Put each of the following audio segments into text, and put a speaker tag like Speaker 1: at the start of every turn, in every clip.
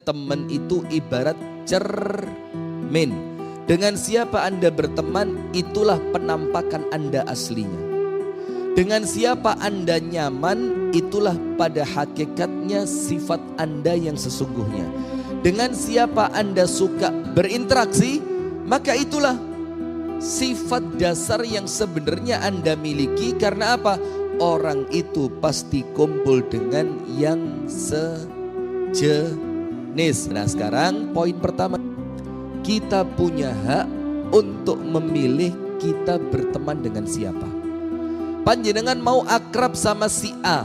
Speaker 1: teman itu ibarat cermin. Dengan siapa Anda berteman, itulah penampakan Anda aslinya. Dengan siapa Anda nyaman, itulah pada hakikatnya sifat Anda yang sesungguhnya. Dengan siapa Anda suka berinteraksi, maka itulah sifat dasar yang sebenarnya Anda miliki. Karena apa? Orang itu pasti kumpul dengan yang sejenis. Nah sekarang poin pertama, kita punya hak untuk memilih kita berteman dengan siapa. Panjenengan mau akrab sama si A,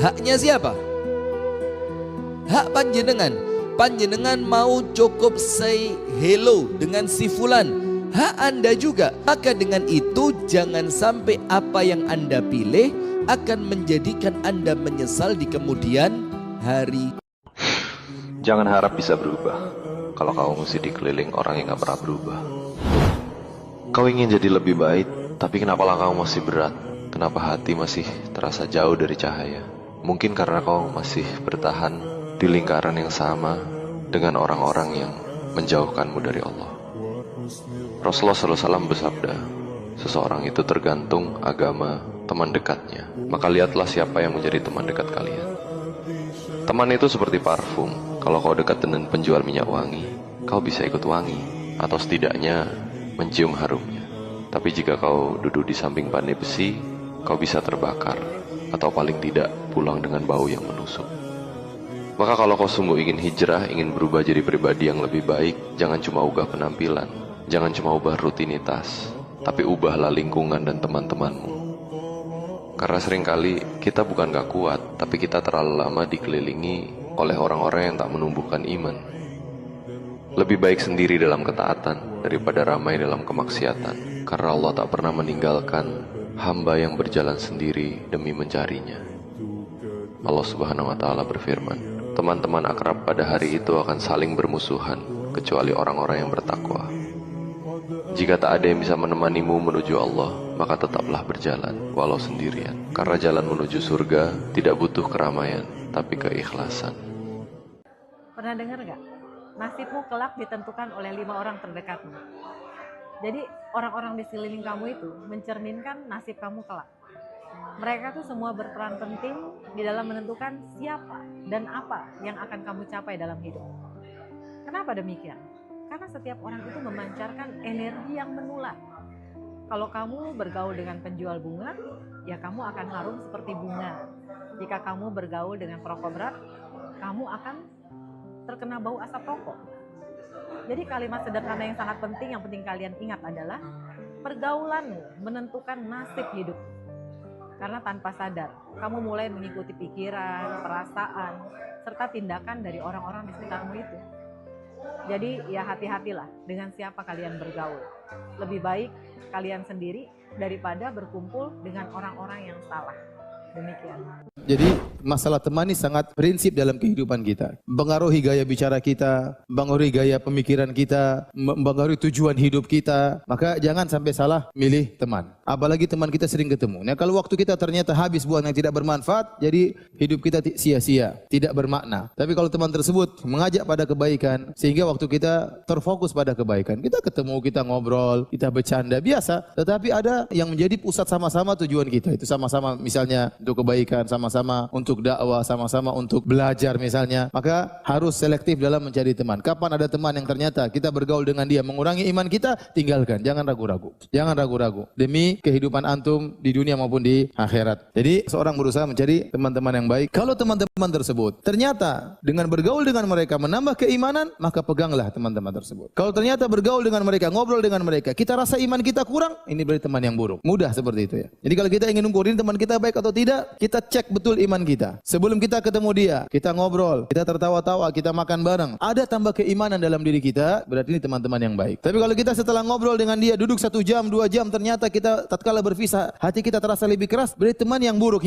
Speaker 1: haknya siapa? Hak panjenengan. Panjenengan mau cukup say hello dengan si fulan, hak Anda juga. Maka dengan itu jangan sampai apa yang Anda pilih akan menjadikan Anda menyesal di kemudian hari.
Speaker 2: Jangan harap bisa berubah kalau kamu mesti dikeliling orang yang gak pernah berubah. Kau ingin jadi lebih baik, tapi kenapa langkahmu masih berat? Kenapa hati masih terasa jauh dari cahaya? Mungkin karena kau masih bertahan di lingkaran yang sama dengan orang-orang yang menjauhkanmu dari Allah. Rasulullah SAW bersabda, seseorang itu tergantung agama teman dekatnya. Maka lihatlah siapa yang menjadi teman dekat kalian. Teman itu seperti parfum. Kalau kau dekat dengan penjual minyak wangi, kau bisa ikut wangi, atau setidaknya mencium harumnya. Tapi jika kau duduk di samping pandai besi, kau bisa terbakar, atau paling tidak pulang dengan bau yang menusuk. Maka kalau kau sungguh ingin hijrah, ingin berubah jadi pribadi yang lebih baik, jangan cuma ubah penampilan, jangan cuma ubah rutinitas, tapi ubahlah lingkungan dan teman-temanmu. Karena seringkali kita bukan gak kuat, tapi kita terlalu lama dikelilingi oleh orang-orang yang tak menumbuhkan iman. Lebih baik sendiri dalam ketaatan daripada ramai dalam kemaksiatan, karena Allah tak pernah meninggalkan hamba yang berjalan sendiri demi mencarinya. Allah Subhanahu wa Ta'ala berfirman, teman-teman akrab pada hari itu akan saling bermusuhan, kecuali orang-orang yang bertakwa. Jika tak ada yang bisa menemanimu menuju Allah, maka tetaplah berjalan, walau sendirian. Karena jalan menuju surga tidak butuh keramaian, tapi keikhlasan.
Speaker 3: Pernah dengar gak? Nasibmu kelak ditentukan oleh 5 orang terdekatmu. Jadi orang-orang di sekeliling kamu itu mencerminkan nasib kamu kelak. Mereka tuh semua berperan penting di dalam menentukan siapa dan apa yang akan kamu capai dalam hidup. Kenapa demikian? Karena setiap orang itu memancarkan energi yang menular. Kalau kamu bergaul dengan penjual bunga, ya kamu akan harum seperti bunga. Jika kamu bergaul dengan perokok berat, kamu akan terkena bau asap rokok. Jadi kalimat sederhana yang sangat penting, yang penting kalian ingat adalah pergaulanmu menentukan nasib hidup. Karena tanpa sadar, kamu mulai mengikuti pikiran, perasaan, serta tindakan dari orang-orang di sekitarmu itu. Jadi ya hati-hatilah dengan siapa kalian bergaul. Lebih baik kalian sendiri daripada berkumpul dengan orang-orang yang salah. Demikian.
Speaker 4: Jadi masalah teman ini sangat prinsip dalam kehidupan kita. Mempengaruhi gaya bicara kita, mempengaruhi gaya pemikiran kita, mempengaruhi tujuan hidup kita. Maka jangan sampai salah milih teman. Apalagi teman kita sering ketemu. Nah kalau waktu kita ternyata habis buat yang tidak bermanfaat, jadi hidup kita sia-sia, tidak bermakna. Tapi kalau teman tersebut mengajak pada kebaikan, sehingga waktu kita terfokus pada kebaikan, kita ketemu, kita ngobrol, kita bercanda, biasa. Tetapi ada yang menjadi pusat sama-sama tujuan kita. Itu sama-sama misalnya untuk kebaikan, sama-sama untuk dakwah, sama-sama untuk belajar misalnya. Maka harus selektif dalam mencari teman. Kapan ada teman yang ternyata kita bergaul dengan dia mengurangi iman kita, tinggalkan. Jangan ragu-ragu. Jangan ragu-ragu. Demi kehidupan antum di dunia maupun di akhirat. Jadi seorang berusaha mencari teman-teman yang baik. Kalau teman-teman tersebut ternyata dengan bergaul dengan mereka menambah keimanan, maka peganglah teman-teman tersebut. Kalau ternyata bergaul dengan mereka, ngobrol dengan mereka, kita rasa iman kita kurang, ini berarti teman yang buruk. Mudah seperti itu ya. Jadi kalau kita ingin ukur ini teman kita baik atau tidak, kita cek betul iman kita. Sebelum kita ketemu dia, kita ngobrol, kita tertawa-tawa, kita makan bareng. Ada tambah keimanan dalam diri kita, berarti ini teman-teman yang baik. Tapi kalau kita setelah ngobrol dengan dia, duduk 1 jam, 2 jam, ternyata kita tatkala berpisah, hati kita terasa lebih keras, berarti teman yang buruk.